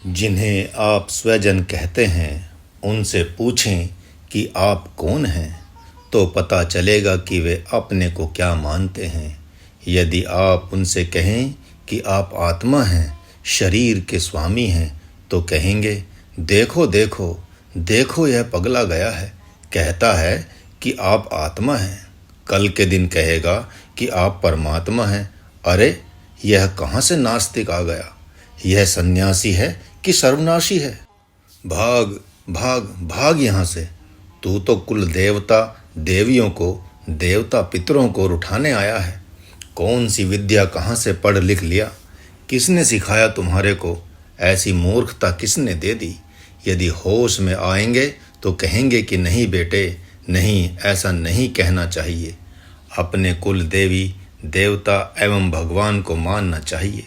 जिन्हें आप स्वजन कहते हैं उनसे पूछें कि आप कौन हैं, तो पता चलेगा कि वे अपने को क्या मानते हैं। यदि आप उनसे कहें कि आप आत्मा हैं, शरीर के स्वामी हैं, तो कहेंगे देखो देखो देखो, यह पगला गया है, कहता है कि आप आत्मा हैं। कल के दिन कहेगा कि आप परमात्मा हैं। अरे, यह कहाँ से नास्तिक आ गया? यह सन्यासी है कि सर्वनाशी है? भाग भाग भाग यहाँ से। तू तो कुल देवता देवियों को, देवता पितरों को रुठाने आया है। कौन सी विद्या कहाँ से पढ़ लिख लिया? किसने सिखाया तुम्हारे को? ऐसी मूर्खता किसने दे दी? यदि होश में आएंगे तो कहेंगे कि नहीं बेटे, नहीं, ऐसा नहीं कहना चाहिए। अपने कुल देवी देवता एवं भगवान को मानना चाहिए।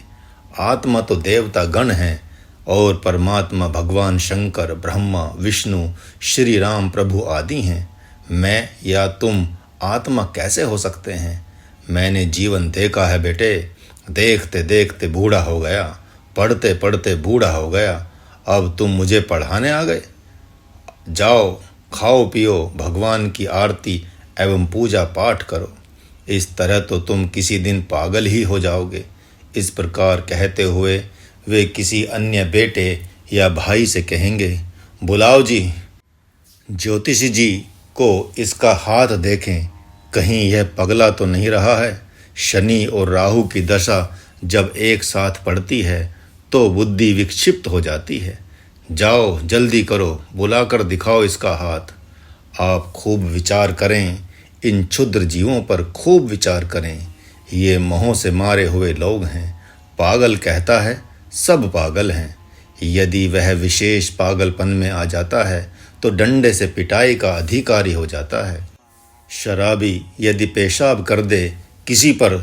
आत्मा तो देवता गण हैं और परमात्मा भगवान शंकर, ब्रह्मा, विष्णु, श्री राम प्रभु आदि हैं। मैं या तुम आत्मा कैसे हो सकते हैं? मैंने जीवन देखा है बेटे। देखते देखते बूढ़ा हो गया, पढ़ते पढ़ते बूढ़ा हो गया। अब तुम मुझे पढ़ाने आ गए? जाओ, खाओ पियो, भगवान की आरती एवं पूजा पाठ करो। इस तरह तो तुम किसी दिन पागल ही हो जाओगे। इस प्रकार कहते हुए वे किसी अन्य बेटे या भाई से कहेंगे, बुलाओ जी, ज्योतिषी जी को इसका हाथ देखें, कहीं यह पगला तो नहीं रहा है। शनि और राहु की दशा जब एक साथ पड़ती है तो बुद्धि विक्षिप्त हो जाती है। जाओ, जल्दी करो, बुलाकर दिखाओ इसका हाथ। आप खूब विचार करें, इन क्षुद्र जीवों पर खूब विचार करें। ये मोह से मारे हुए लोग हैं। पागल कहता है, सब पागल हैं। यदि वह विशेष पागलपन में आ जाता है तो डंडे से पिटाई का अधिकारी हो जाता है। शराबी यदि पेशाब कर दे किसी पर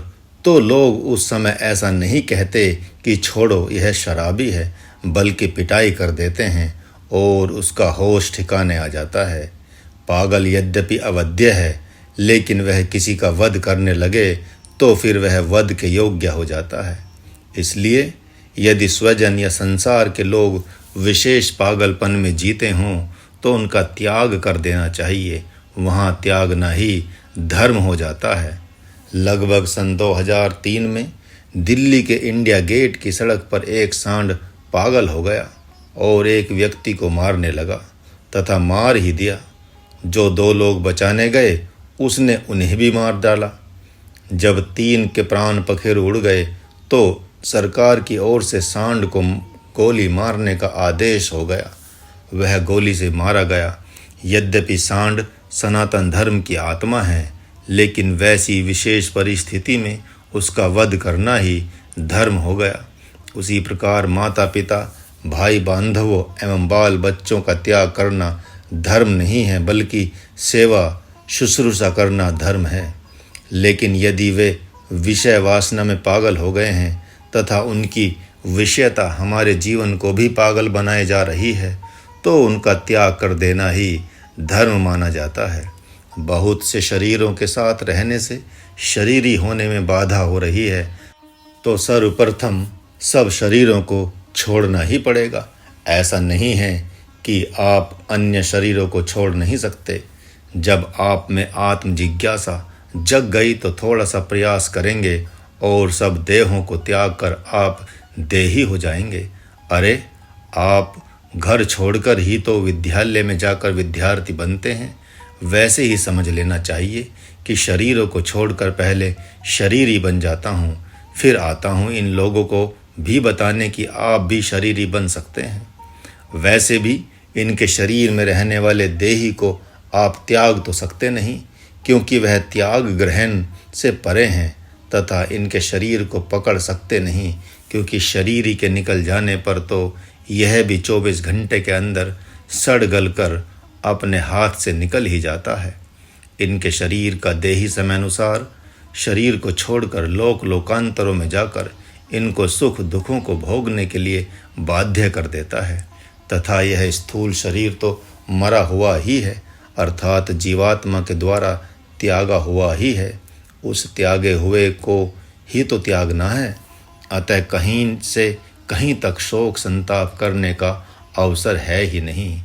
तो लोग उस समय ऐसा नहीं कहते कि छोड़ो यह शराबी है, बल्कि पिटाई कर देते हैं और उसका होश ठिकाने आ जाता है। पागल यद्यपि अवध्य है, लेकिन वह किसी का वध करने लगे तो फिर वह वध के योग्य हो जाता है। इसलिए यदि स्वजन या संसार के लोग विशेष पागलपन में जीते हों तो उनका त्याग कर देना चाहिए। वहाँ त्यागना ही धर्म हो जाता है। लगभग सन 2003 में दिल्ली के इंडिया गेट की सड़क पर एक सांड पागल हो गया और एक व्यक्ति को मारने लगा तथा मार ही दिया। जो 2 लोग बचाने गए उसने उन्हें भी मार डाला। जब 3 के प्राण पखेरु उड़ गए तो सरकार की ओर से सांड को गोली मारने का आदेश हो गया। वह गोली से मारा गया। यद्यपि सांड सनातन धर्म की आत्मा है, लेकिन वैसी विशेष परिस्थिति में उसका वध करना ही धर्म हो गया। उसी प्रकार माता पिता, भाई बांधवों एवं बाल बच्चों का त्याग करना धर्म नहीं है, बल्कि सेवा शुश्रूषा करना धर्म है। लेकिन यदि वे विषय वासना में पागल हो गए हैं तथा उनकी विषयता हमारे जीवन को भी पागल बनाए जा रही है, तो उनका त्याग कर देना ही धर्म माना जाता है। बहुत से शरीरों के साथ रहने से शरीरी होने में बाधा हो रही है, तो सर्वप्रथम सब शरीरों को छोड़ना ही पड़ेगा। ऐसा नहीं है कि आप अन्य शरीरों को छोड़ नहीं सकते। जब आप में आत्म जिज्ञासा जग गई तो थोड़ा सा प्रयास करेंगे और सब देहों को त्याग कर आप देही हो जाएंगे। अरे, आप घर छोड़कर ही तो विद्यालय में जाकर विद्यार्थी बनते हैं। वैसे ही समझ लेना चाहिए कि शरीरों को छोड़कर पहले शरीरी बन जाता हूँ, फिर आता हूँ इन लोगों को भी बताने कि आप भी शरीरी बन सकते हैं। वैसे भी इनके शरीर में रहने वाले देही को आप त्याग तो सकते नहीं, क्योंकि वह त्याग ग्रहण से परे हैं, तथा इनके शरीर को पकड़ सकते नहीं, क्योंकि शरीरी के निकल जाने पर तो यह भी 24 घंटे के अंदर सड़ गल कर अपने हाथ से निकल ही जाता है। इनके शरीर का देही समयानुसार शरीर को छोड़कर लोक लोकांतरों में जाकर इनको सुख दुखों को भोगने के लिए बाध्य कर देता है, तथा यह स्थूल शरीर तो मरा हुआ ही है, अर्थात जीवात्मा के द्वारा त्यागा हुआ ही है। उस त्यागे हुए को ही तो त्यागना है। अतः कहीं से कहीं तक शोक संताप करने का अवसर है ही नहीं।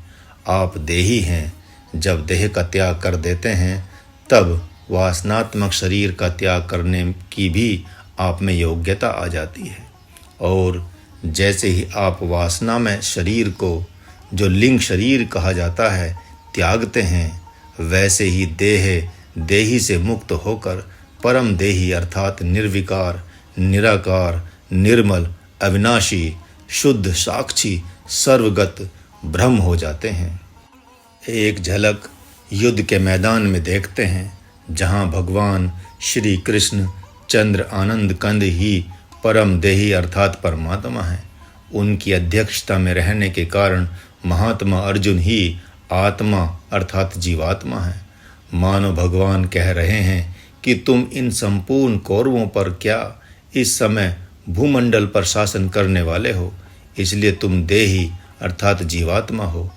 आप देही हैं। जब देह का त्याग कर देते हैं तब वासनात्मक शरीर का त्याग करने की भी आप में योग्यता आ जाती है। और जैसे ही आप वासना में शरीर को, जो लिंग शरीर कहा जाता है, त्यागते हैं, वैसे ही देही से मुक्त होकर परम देही अर्थात निर्विकार, निराकार, निर्मल, अविनाशी, शुद्ध, साक्षी, सर्वगत ब्रह्म हो जाते हैं। एक झलक युद्ध के मैदान में देखते हैं, जहाँ भगवान श्री कृष्ण चंद्र आनंद कंद ही परम देही अर्थात परमात्मा है। उनकी अध्यक्षता में रहने के कारण महात्मा अर्जुन ही आत्मा अर्थात जीवात्मा है। मानो भगवान कह रहे हैं कि तुम इन संपूर्ण कौरवों पर क्या इस समय भूमंडल पर शासन करने वाले हो, इसलिए तुम देही अर्थात जीवात्मा हो।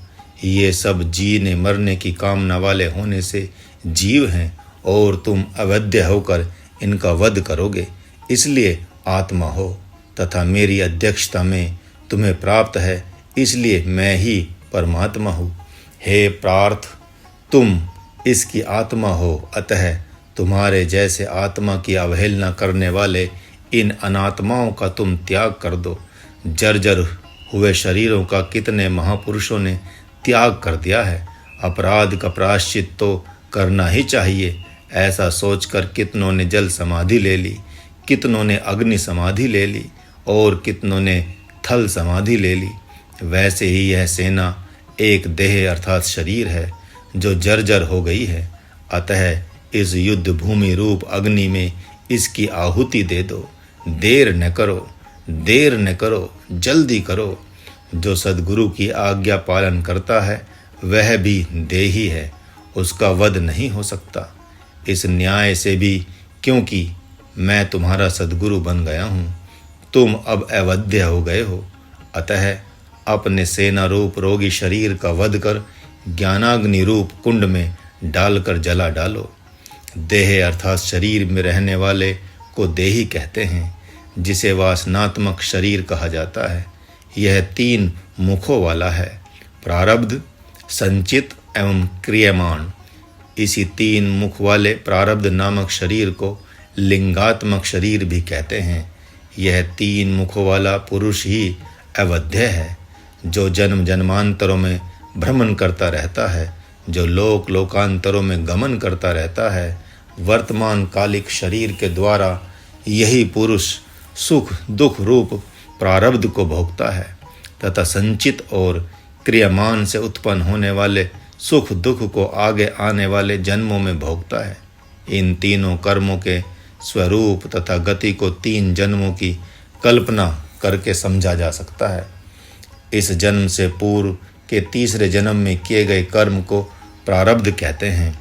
ये सब जीने मरने की कामना वाले होने से जीव हैं और तुम अवध्य होकर इनका वध करोगे, इसलिए आत्मा हो, तथा मेरी अध्यक्षता में तुम्हें प्राप्त है, इसलिए मैं ही परमात्मा हूँ। हे पार्थ, तुम इसकी आत्मा हो, अतः तुम्हारे जैसे आत्मा की अवहेलना करने वाले इन अनात्माओं का तुम त्याग कर दो। जर्जर हुए शरीरों का कितने महापुरुषों ने त्याग कर दिया है। अपराध का प्रायश्चित तो करना ही चाहिए, ऐसा सोचकर कितनों ने जल समाधि ले ली, कितनों ने अग्नि समाधि ले ली और कितनों ने थल समाधि ले ली। वैसे ही यह सेना एक देह अर्थात शरीर है जो जर्जर हो गई है। अतः इस युद्ध भूमि रूप अग्नि में इसकी आहुति दे दो। देर न करो, जल्दी करो। जो सद्गुरु की आज्ञा पालन करता है वह भी देही है, उसका वध नहीं हो सकता। इस न्याय से भी, क्योंकि मैं तुम्हारा सद्गुरु बन गया हूँ, तुम अब अवध्य हो गए हो। अतः अपने सेना रूप रोगी शरीर का वध कर ज्ञानाग्नि रूप कुंड में डालकर जला डालो। देह अर्थात शरीर में रहने वाले को देही कहते हैं, जिसे वासनात्मक शरीर कहा जाता है। यह 3 मुखों वाला है, प्रारब्ध, संचित एवं क्रियमाण। इसी 3 मुख वाले प्रारब्ध नामक शरीर को लिंगात्मक शरीर भी कहते हैं। यह 3 मुखों वाला पुरुष ही अवध्य है, जो जन्म जन्मांतरों में भ्रमण करता रहता है, जो लोक लोकांतरों में गमन करता रहता है। वर्तमान कालिक शरीर के द्वारा यही पुरुष सुख दुख रूप प्रारब्ध को भोगता है तथा संचित और क्रियमान से उत्पन्न होने वाले सुख दुख को आगे आने वाले जन्मों में भोगता है। इन तीनों कर्मों के स्वरूप तथा गति को 3 जन्मों की कल्पना करके समझा जा सकता है। इस जन्म से पूर्व के तीसरे जन्म में किए गए कर्म को प्रारब्ध कहते हैं।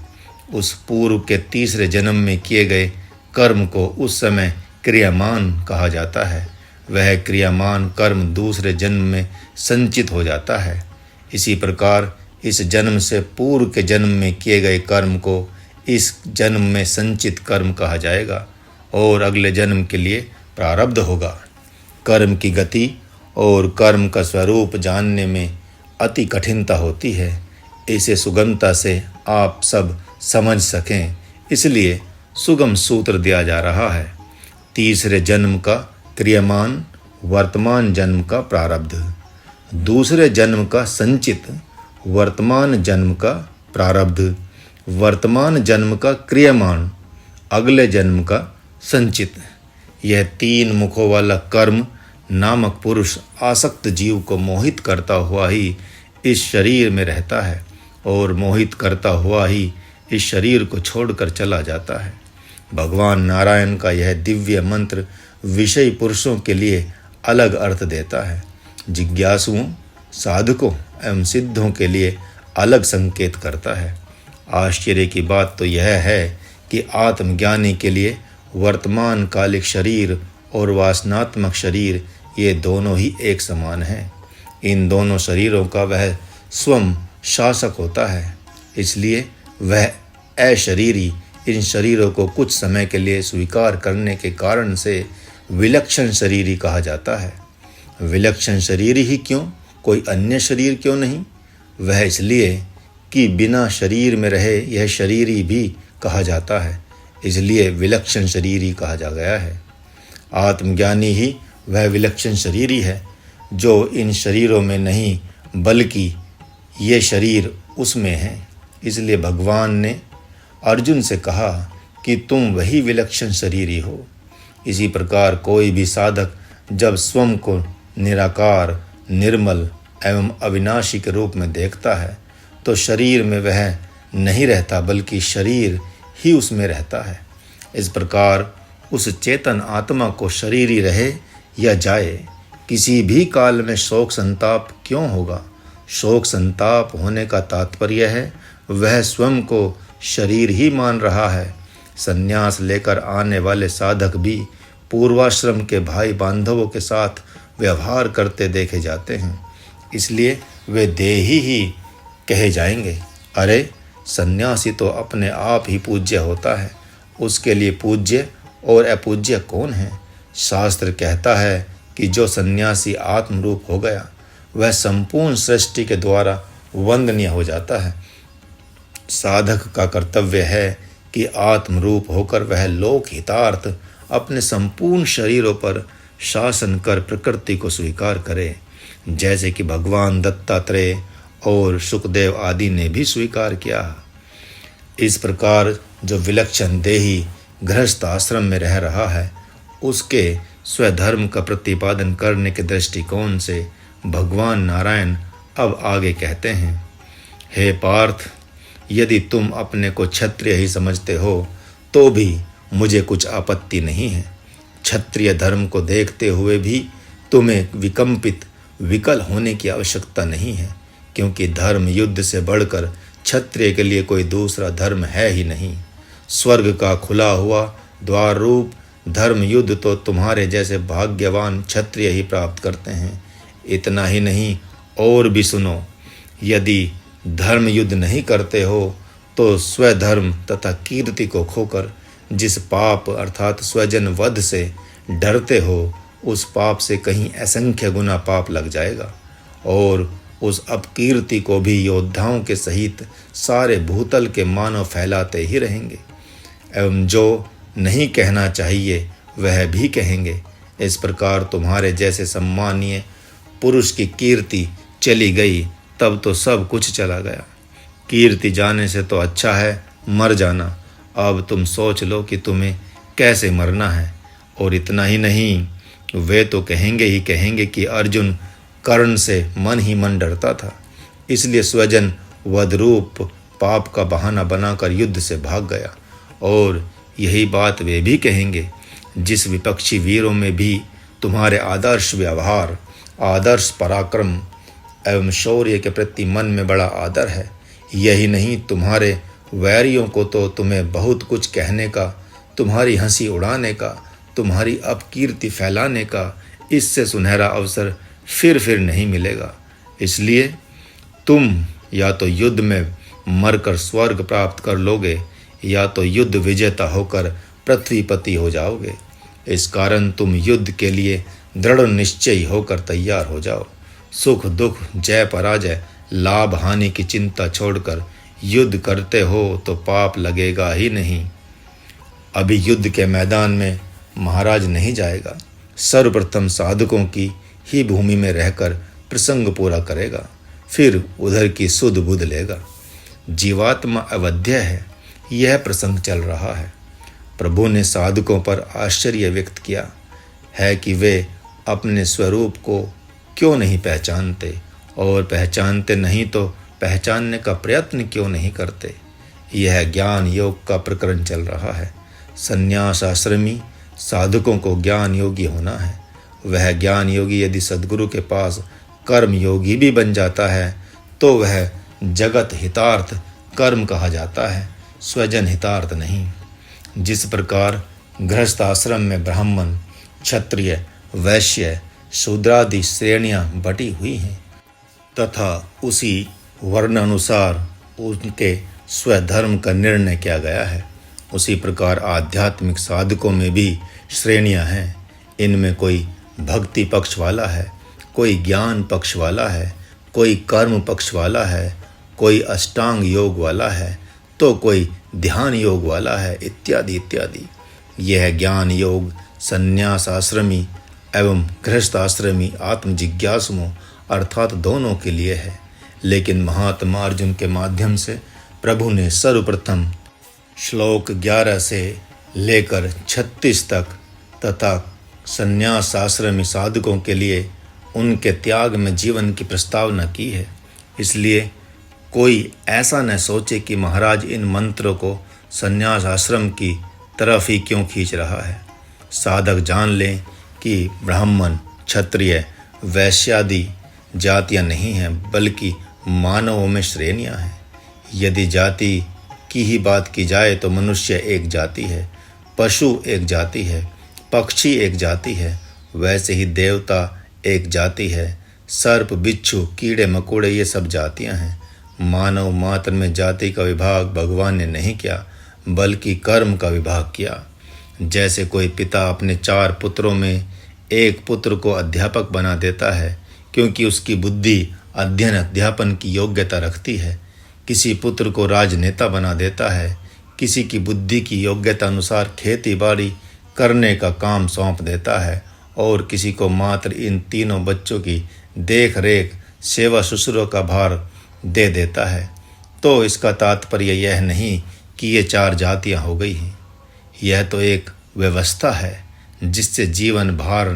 उस पूर्व के तीसरे जन्म में किए गए कर्म को उस समय क्रियामान कहा जाता है। वह क्रियामान कर्म दूसरे जन्म में संचित हो जाता है। इसी प्रकार इस जन्म से पूर्व के जन्म में किए गए कर्म को इस जन्म में संचित कर्म कहा जाएगा और अगले जन्म के लिए प्रारब्ध होगा। कर्म की गति और कर्म का स्वरूप जानने में अति कठिनता होती है। इसे सुगमता से आप सब समझ सकें, इसलिए सुगम सूत्र दिया जा रहा है। तीसरे जन्म का क्रियमान, वर्तमान जन्म का प्रारब्ध, दूसरे जन्म का संचित, वर्तमान जन्म का प्रारब्ध, वर्तमान जन्म का क्रियमान, अगले जन्म का संचित। यह 3 मुखों वाला कर्म नामक पुरुष आसक्त जीव को मोहित करता हुआ ही इस शरीर में रहता है और मोहित करता हुआ ही इस शरीर को छोड़कर चला जाता है। भगवान नारायण का यह दिव्य मंत्र विषयी पुरुषों के लिए अलग अर्थ देता है, जिज्ञासुओं, साधकों एवं सिद्धों के लिए अलग संकेत करता है। आश्चर्य की बात तो यह है कि आत्मज्ञानी के लिए वर्तमान कालिक शरीर और वासनात्मक शरीर ये दोनों ही एक समान हैं। इन दोनों शरीरों का वह स्वयं शासक होता है, इसलिए वह अशरीरी इन शरीरों को कुछ समय के लिए स्वीकार करने के कारण से विलक्षण शरीरी कहा जाता है। विलक्षण शरीर ही क्यों, कोई अन्य शरीर क्यों नहीं? वह इसलिए कि बिना शरीर में रहे यह शरीरी भी कहा जाता है, इसलिए विलक्षण शरीरी कहा जा गया है। आत्मज्ञानी ही वह विलक्षण शरीरी है जो इन शरीरों में नहीं बल्कि ये शरीर उसमें है। इसलिए भगवान ने अर्जुन से कहा कि तुम वही विलक्षण शरीरी हो। इसी प्रकार कोई भी साधक जब स्वयं को निराकार, निर्मल एवं अविनाशी के रूप में देखता है तो शरीर में वह नहीं रहता बल्कि शरीर ही उसमें रहता है। इस प्रकार उस चेतन आत्मा को शरीर ही रहे या जाए, किसी भी काल में शोक संताप क्यों होगा? शोक संताप होने का तात्पर्य है वह स्वयं को शरीर ही मान रहा है। संन्यास लेकर आने वाले साधक भी पूर्वाश्रम के भाई बांधवों के साथ व्यवहार करते देखे जाते हैं, इसलिए वे देही ही कहे जाएंगे। अरे सन्यासी तो अपने आप ही पूज्य होता है, उसके लिए पूज्य और अपूज्य कौन है? शास्त्र कहता है कि जो सन्यासी आत्मरूप हो गया वह संपूर्ण सृष्टि के द्वारा वंदनीय हो जाता है। साधक का कर्तव्य है कि आत्मरूप होकर वह लोक हितार्थ अपने संपूर्ण शरीरों पर शासन कर प्रकृति को स्वीकार करे, जैसे कि भगवान दत्तात्रेय और सुखदेव आदि ने भी स्वीकार किया। इस प्रकार जो विलक्षण देही गृहस्थ आश्रम में रह रहा है उसके स्वधर्म का प्रतिपादन करने के दृष्टिकोण से भगवान नारायण अब आगे कहते हैं, हे पार्थ, यदि तुम अपने को क्षत्रिय ही समझते हो तो भी मुझे कुछ आपत्ति नहीं है। क्षत्रिय धर्म को देखते हुए भी तुम्हें विकम्पित विकल होने की आवश्यकता नहीं है, क्योंकि धर्म युद्ध से बढ़कर क्षत्रिय के लिए कोई दूसरा धर्म है ही नहीं। स्वर्ग का खुला हुआ द्वार रूप धर्म युद्ध तो तुम्हारे जैसे भाग्यवान क्षत्रिय ही प्राप्त करते हैं। इतना ही नहीं, और भी सुनो, यदि धर्म युद्ध नहीं करते हो तो स्वधर्म तथा कीर्ति को खोकर जिस पाप अर्थात स्वजन वध से डरते हो उस पाप से कहीं असंख्य गुना पाप लग जाएगा, और उस अपकीर्ति को भी योद्धाओं के सहित सारे भूतल के मानव फैलाते ही रहेंगे, एवं जो नहीं कहना चाहिए वह भी कहेंगे। इस प्रकार तुम्हारे जैसे सम्मानीय पुरुष की कीर्ति चली गई तब तो सब कुछ चला गया। कीर्ति जाने से तो अच्छा है मर जाना। अब तुम सोच लो कि तुम्हें कैसे मरना है। और इतना ही नहीं, वे तो कहेंगे ही कहेंगे कि अर्जुन कर्ण से मन ही मन डरता था, इसलिए स्वजन वधरूप पाप का बहाना बनाकर युद्ध से भाग गया। और यही बात वे भी कहेंगे, जिस विपक्षी वीरों में भी तुम्हारे आदर्श व्यवहार, आदर्श पराक्रम एवं शौर्य के प्रति मन में बड़ा आदर है। यही नहीं, तुम्हारे वैरियों को तो तुम्हें बहुत कुछ कहने का, तुम्हारी हंसी उड़ाने का, तुम्हारी अपकीर्ति फैलाने का इससे सुनहरा अवसर फिर नहीं मिलेगा। इसलिए तुम या तो युद्ध में मरकर स्वर्ग प्राप्त कर लोगे या तो युद्ध विजेता होकर पृथ्वीपति हो जाओगे। इस कारण तुम युद्ध के लिए दृढ़ निश्चयी होकर तैयार हो जाओ। सुख दुख, जय पराजय, लाभ हानि की चिंता छोड़कर युद्ध करते हो तो पाप लगेगा ही नहीं। अभी युद्ध के मैदान में महाराज नहीं जाएगा, सर्वप्रथम साधकों की ही भूमि में रहकर प्रसंग पूरा करेगा, फिर उधर की सुध बुध लेगा। जीवात्मा अवध्य है, यह प्रसंग चल रहा है। प्रभु ने साधकों पर आश्चर्य व्यक्त किया है कि वे अपने स्वरूप को क्यों नहीं पहचानते, और पहचानते नहीं तो पहचानने का प्रयत्न क्यों नहीं करते। यह ज्ञान योग का प्रकरण चल रहा है। संन्यास आश्रमी साधकों को ज्ञान योगी होना है। वह ज्ञान योगी यदि सद्गुरु के पास कर्म योगी भी बन जाता है तो वह जगत हितार्थ कर्म कहा जाता है, स्वजन हितार्थ नहीं। जिस प्रकार गृहस्थ आश्रम में ब्राह्मण, क्षत्रिय, वैश्य, शूद्रादि श्रेणियां बटी हुई हैं तथा उसी वर्ण अनुसार उनके स्वधर्म का निर्णय किया गया है, उसी प्रकार आध्यात्मिक साधकों में भी श्रेणियां हैं। इनमें कोई भक्ति पक्ष वाला है, कोई ज्ञान पक्ष वाला है, कोई कर्म पक्ष वाला है, कोई अष्टांग योग वाला है, तो कोई ध्यान योग वाला है, इत्यादि इत्यादि। यह ज्ञान योग संन्यास आश्रमी एवं गृहस्थ आश्रमी आत्मजिज्ञासुओं अर्थात दोनों के लिए है। लेकिन महात्मा अर्जुन के माध्यम से प्रभु ने सर्वप्रथम श्लोक 11 से लेकर 36 तक तथा संन्यास आश्रमी साधकों के लिए उनके त्याग में जीवन की प्रस्तावना की है। इसलिए कोई ऐसा न सोचे कि महाराज इन मंत्रों को संन्यास आश्रम की तरफ ही क्यों खींच रहा है। साधक जान लें कि ब्राह्मण, क्षत्रिय, वैश्यादि जातियां नहीं हैं, बल्कि मानवों में श्रेणियां हैं। यदि जाति की ही बात की जाए तो मनुष्य एक जाति है, पशु एक जाति है, पक्षी एक जाति है, वैसे ही देवता एक जाति है, सर्प, बिच्छू, कीड़े मकोड़े ये सब जातियां हैं। मानव मात्र में जाति का विभाग भगवान ने नहीं किया, बल्कि कर्म का विभाग किया। जैसे कोई पिता अपने 4 पुत्रों में एक पुत्र को अध्यापक बना देता है क्योंकि उसकी बुद्धि अध्ययन अध्यापन की योग्यता रखती है, किसी पुत्र को राजनेता बना देता है, किसी की बुद्धि की योग्यता अनुसार खेती बाड़ी करने का काम सौंप देता है और किसी को मात्र इन तीनों बच्चों की देख रेख सेवा शुश्रूषा का भार दे देता है, तो इसका तात्पर्य यह नहीं कि ये 4 जातियां हो गई हैं। यह तो एक व्यवस्था है जिससे जीवन भार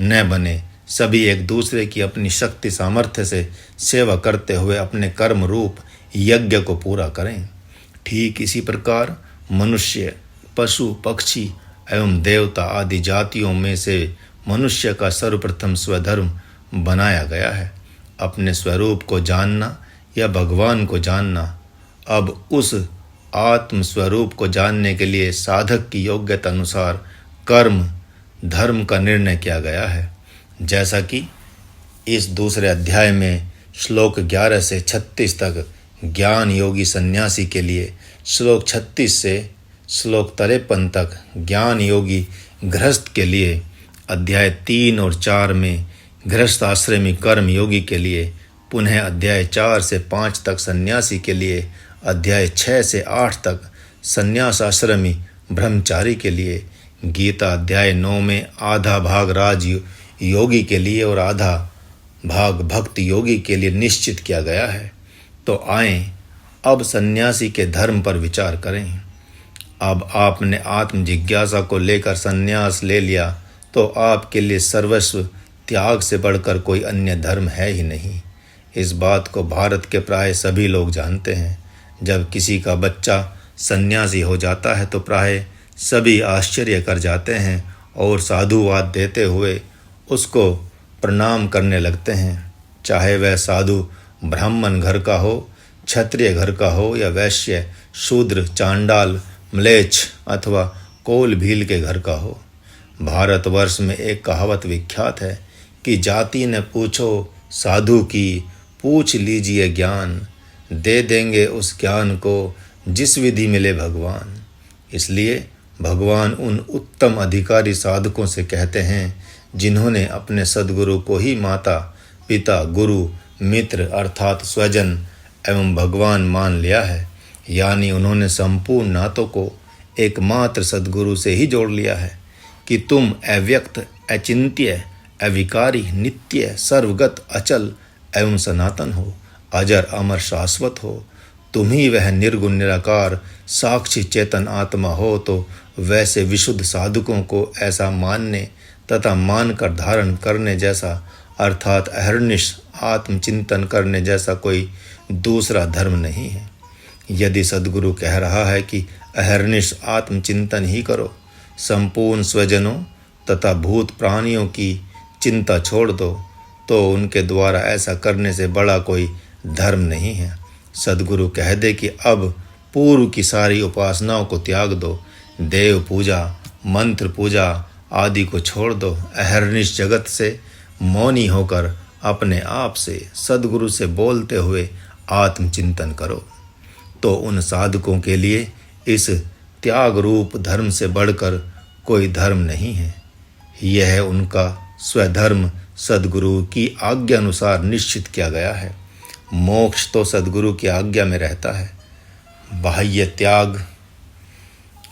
न बने, सभी एक दूसरे की अपनी शक्ति सामर्थ्य से सेवा करते हुए अपने कर्म रूप यज्ञ को पूरा करें। ठीक इसी प्रकार मनुष्य, पशु, पक्षी एवं देवता आदि जातियों में से मनुष्य का सर्वप्रथम स्वधर्म बनाया गया है, अपने स्वरूप को जानना या भगवान को जानना। अब उस आत्म स्वरूप को जानने के लिए साधक की योग्यता अनुसार कर्म धर्म का निर्णय किया गया है। जैसा कि इस दूसरे अध्याय में श्लोक 11 से 36 तक ज्ञान योगी सन्यासी के लिए, श्लोक 36 से श्लोक 53 तक ज्ञान योगी गृहस्थ के लिए, अध्याय 3 और 4 में गृहस्थ आश्रमी कर्म योगी के लिए, पुनः अध्याय 4 से 5 तक सन्यासी के लिए, अध्याय 6 से 8 तक सन्यास आश्रमी ब्रह्मचारी के लिए, गीता अध्याय 9 में आधा भाग राज योगी के लिए और आधा भाग भक्त योगी के लिए निश्चित किया गया है। तो आएं अब सन्यासी के धर्म पर विचार करें। अब आपने आत्म जिज्ञासा को लेकर सन्यास ले लिया तो आपके लिए सर्वस्व त्याग से बढ़कर कोई अन्य धर्म है ही नहीं। इस बात को भारत के प्राय सभी लोग जानते हैं। जब किसी का बच्चा सन्यासी हो जाता है तो प्राय सभी आश्चर्य कर जाते हैं और साधुवाद देते हुए उसको प्रणाम करने लगते हैं, चाहे वह साधु ब्राह्मण घर का हो, क्षत्रिय घर का हो या वैश्य, शूद्र, चांडाल, म्लेच्छ अथवा कोल भील के घर का हो। भारतवर्ष में एक कहावत विख्यात है कि जाति ने पूछो साधु की, पूछ लीजिए ज्ञान, दे देंगे उस ज्ञान को जिस विधि मिले भगवान। इसलिए भगवान उन उत्तम अधिकारी साधकों से कहते हैं जिन्होंने अपने सद्गुरु को ही माता, पिता, गुरु, मित्र अर्थात स्वजन एवं भगवान मान लिया है, यानी उन्होंने संपूर्ण नातों को एकमात्र सद्गुरु से ही जोड़ लिया है कि तुम अव्यक्त, अचिंत्य, अविकारी, नित्य, सर्वगत, अचल एवं सनातन हो, अजर, अमर, शाश्वत हो। तुम ही वह निर्गुण निराकार साक्षी चेतन आत्मा हो। तो वैसे विशुद्ध साधकों को ऐसा मानने तथा मानकर धारण करने जैसा अर्थात अहर्निश आत्मचिंतन करने जैसा कोई दूसरा धर्म नहीं है। यदि सद्गुरु कह रहा है कि अहर्निश आत्मचिंतन ही करो, संपूर्ण स्वजनों तथा भूत प्राणियों की चिंता छोड़ दो, तो उनके द्वारा ऐसा करने से बड़ा कोई धर्म नहीं है। सद्गुरु कह दे कि अब पूर्व की सारी उपासनाओं को त्याग दो, देव पूजा, मंत्र पूजा आदि को छोड़ दो, अहर्निश जगत से मौनी होकर अपने आप से सद्गुरु से बोलते हुए आत्मचिंतन करो। तो उन साधकों के लिए इस त्याग रूप धर्म से बढ़कर कोई धर्म नहीं है। यह उनका स्वधर्म सद्गुरु की आज्ञा अनुसार निश्चित किया गया है। मोक्ष तो सद्गुरु की आज्ञा में रहता है। बाह्य त्याग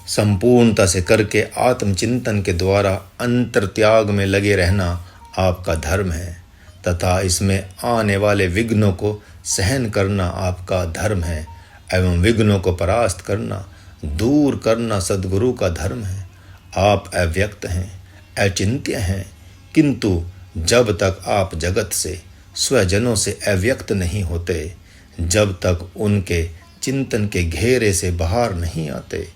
संपूर्णता से करके आत्मचिंतन के द्वारा अंतर त्याग में लगे रहना आपका धर्म है तथा इसमें आने वाले विघ्नों को सहन करना आपका धर्म है एवं विघ्नों को परास्त करना, दूर करना सद्गुरु का धर्म है। आप अव्यक्त हैं, अचिंत्य हैं, किंतु जब तक आप जगत से, स्वजनों से अव्यक्त नहीं होते, जब तक उनके चिंतन के घेरे से बाहर नहीं आते,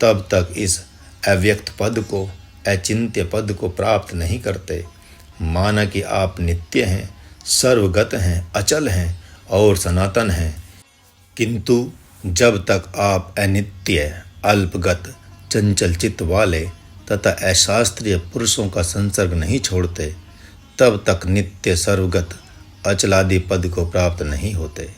तब तक इस अव्यक्त पद को, अचिंत्य पद को प्राप्त नहीं करते। माना कि आप नित्य हैं, सर्वगत हैं, अचल हैं और सनातन हैं, किंतु जब तक आप अनित्य, अल्पगत, चंचल चित्त वाले तथा अशास्त्रीय पुरुषों का संसर्ग नहीं छोड़ते, तब तक नित्य, सर्वगत, अचलादि पद को प्राप्त नहीं होते।